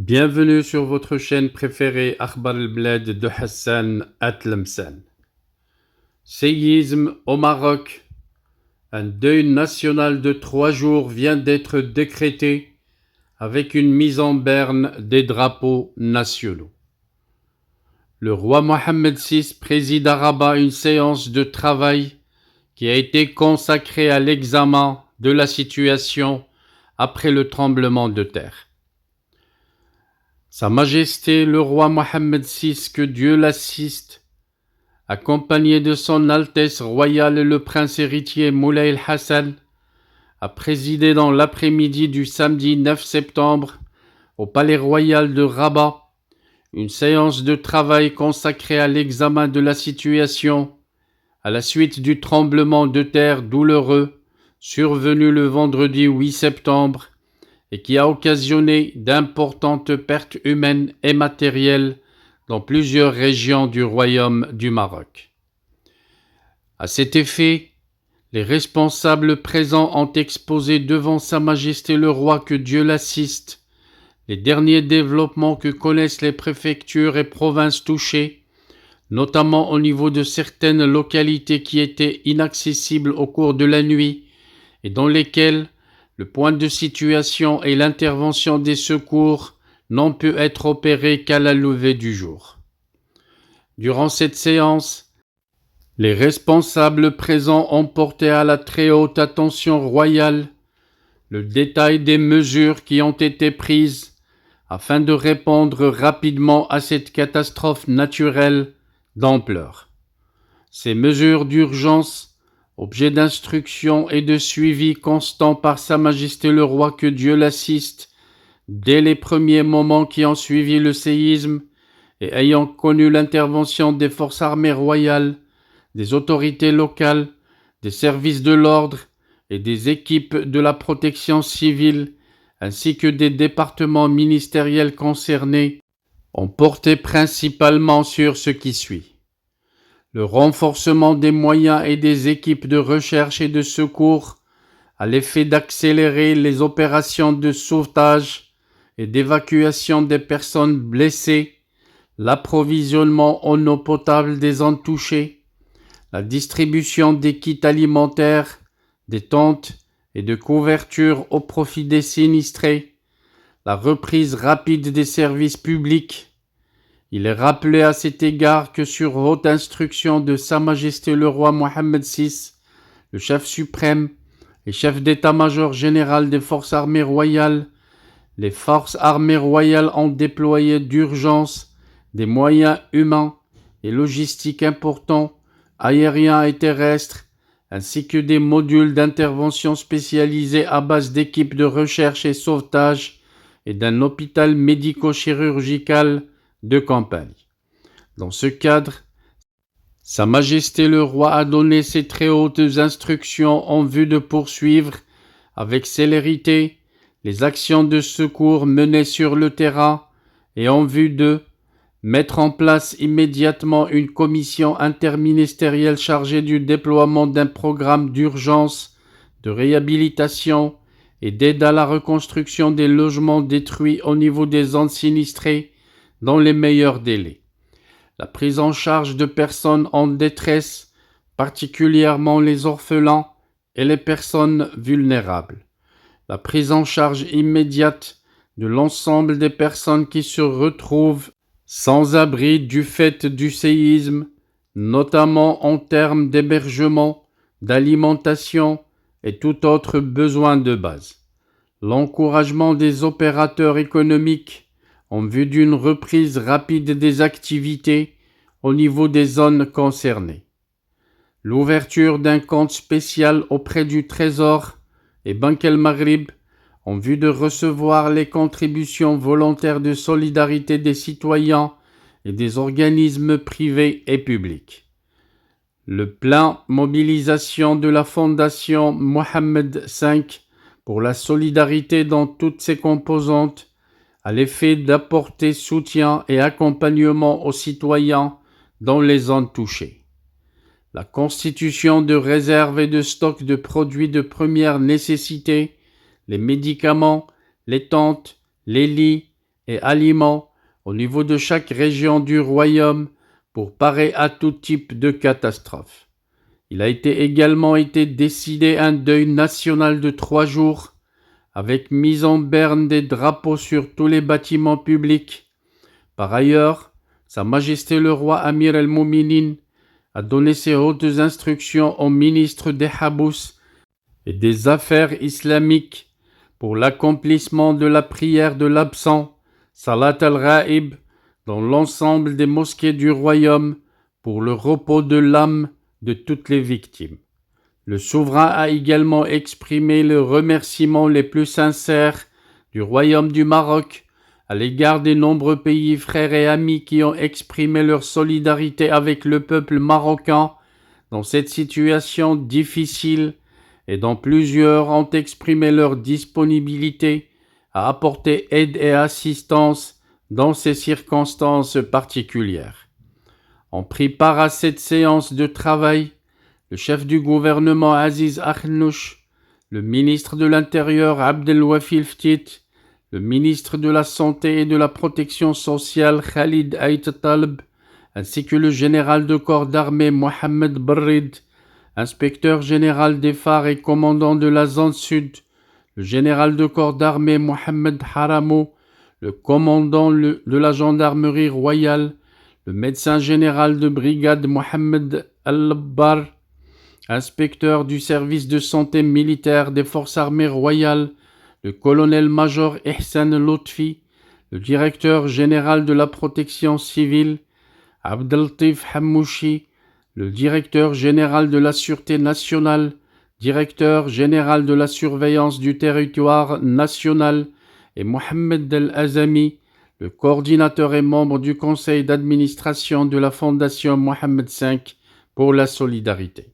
Bienvenue sur votre chaîne préférée Akhbar al-Bled de Hassan Atlemsan. Séisme au Maroc. Un deuil national de 3 jours vient d'être décrété avec une mise en berne des drapeaux nationaux. Le roi Mohammed VI préside à Rabat une séance de travail qui a été consacrée à l'examen de la situation après le tremblement de terre. Sa Majesté le roi Mohammed VI, que Dieu l'assiste, accompagné de son Altesse royale le prince héritier Moulay el-Hassan, a présidé dans l'après-midi du samedi 9 septembre au palais royal de Rabat une séance de travail consacrée à l'examen de la situation à la suite du tremblement de terre douloureux survenu le vendredi 8 septembre et qui a occasionné d'importantes pertes humaines et matérielles dans plusieurs régions du Royaume du Maroc. À cet effet, les responsables présents ont exposé devant Sa Majesté le Roi, que Dieu l'assiste, les derniers développements que connaissent les préfectures et provinces touchées, notamment au niveau de certaines localités qui étaient inaccessibles au cours de la nuit et dans lesquelles le point de situation et l'intervention des secours n'ont pu être opérés qu'à la levée du jour. Durant cette séance, les responsables présents ont porté à la très haute attention royale le détail des mesures qui ont été prises afin de répondre rapidement à cette catastrophe naturelle d'ampleur. Ces mesures d'urgence, objet d'instruction et de suivi constant par Sa Majesté le Roi, que Dieu l'assiste, dès les premiers moments qui ont suivi le séisme et ayant connu l'intervention des forces armées royales, des autorités locales, des services de l'ordre et des équipes de la protection civile, ainsi que des départements ministériels concernés, ont porté principalement sur ce qui suit: le renforcement des moyens et des équipes de recherche et de secours à l'effet d'accélérer les opérations de sauvetage et d'évacuation des personnes blessées, l'approvisionnement en eau potable des zones touchées, la distribution des kits alimentaires, des tentes et de couvertures au profit des sinistrés, la reprise rapide des services publics. Il est rappelé à cet égard que sur haute instruction de Sa Majesté le Roi Mohammed VI, le chef suprême et chef d'état-major général des forces armées royales, les forces armées royales ont déployé d'urgence des moyens humains et logistiques importants, aériens et terrestres, ainsi que des modules d'intervention spécialisés à base d'équipes de recherche et sauvetage et d'un hôpital médico-chirurgical de campagne. Dans ce cadre, Sa Majesté le Roi a donné ses très hautes instructions en vue de poursuivre avec célérité les actions de secours menées sur le terrain et en vue de mettre en place immédiatement une commission interministérielle chargée du déploiement d'un programme d'urgence, de réhabilitation et d'aide à la reconstruction des logements détruits au niveau des zones sinistrées dans les meilleurs délais. La prise en charge de personnes en détresse, particulièrement les orphelins et les personnes vulnérables. La prise en charge immédiate de l'ensemble des personnes qui se retrouvent sans abri du fait du séisme, notamment en termes d'hébergement, d'alimentation et tout autre besoin de base. L'encouragement des opérateurs économiques en vue d'une reprise rapide des activités au niveau des zones concernées. L'ouverture d'un compte spécial auprès du Trésor et Banque El Maghrib en vue de recevoir les contributions volontaires de solidarité des citoyens et des organismes privés et publics. Le plan mobilisation de la Fondation Mohammed V pour la solidarité dans toutes ses composantes, à l'effet d'apporter soutien et accompagnement aux citoyens dans les zones touchées. La constitution de réserves et de stocks de produits de première nécessité, les médicaments, les tentes, les lits et aliments au niveau de chaque région du royaume pour parer à tout type de catastrophe. Il a également été décidé un deuil national de 3 jours, avec mise en berne des drapeaux sur tous les bâtiments publics. Par ailleurs, Sa Majesté le roi Amir el-Mouminin a donné ses hautes instructions au ministre des Habous et des Affaires islamiques pour l'accomplissement de la prière de l'absent, Salat al-Ghaib, dans l'ensemble des mosquées du royaume pour le repos de l'âme de toutes les victimes. Le souverain a également exprimé les remerciements les plus sincères du royaume du Maroc à l'égard des nombreux pays frères et amis qui ont exprimé leur solidarité avec le peuple marocain dans cette situation difficile et dont plusieurs ont exprimé leur disponibilité à apporter aide et assistance dans ces circonstances particulières. Ont pris part à cette séance de travail le chef du gouvernement Aziz Akhnouch, le ministre de l'Intérieur Abdelwafil Ftit, le ministre de la Santé et de la Protection sociale Khalid Ait Talb, ainsi que le général de corps d'armée Mohamed Barrid, inspecteur général des phares et commandant de la zone sud, le général de corps d'armée Mohamed Haramo, le commandant de la gendarmerie royale, le médecin général de brigade Mohamed Al-Labbar, inspecteur du service de santé militaire des forces armées royales, le colonel-major Ihsan Lotfi, le directeur général de la protection civile, Abdeltif Hammouchi, le directeur général de la Sûreté nationale, directeur général de la surveillance du territoire national, et Mohamed El-Azami, le coordinateur et membre du conseil d'administration de la Fondation Mohamed V pour la solidarité.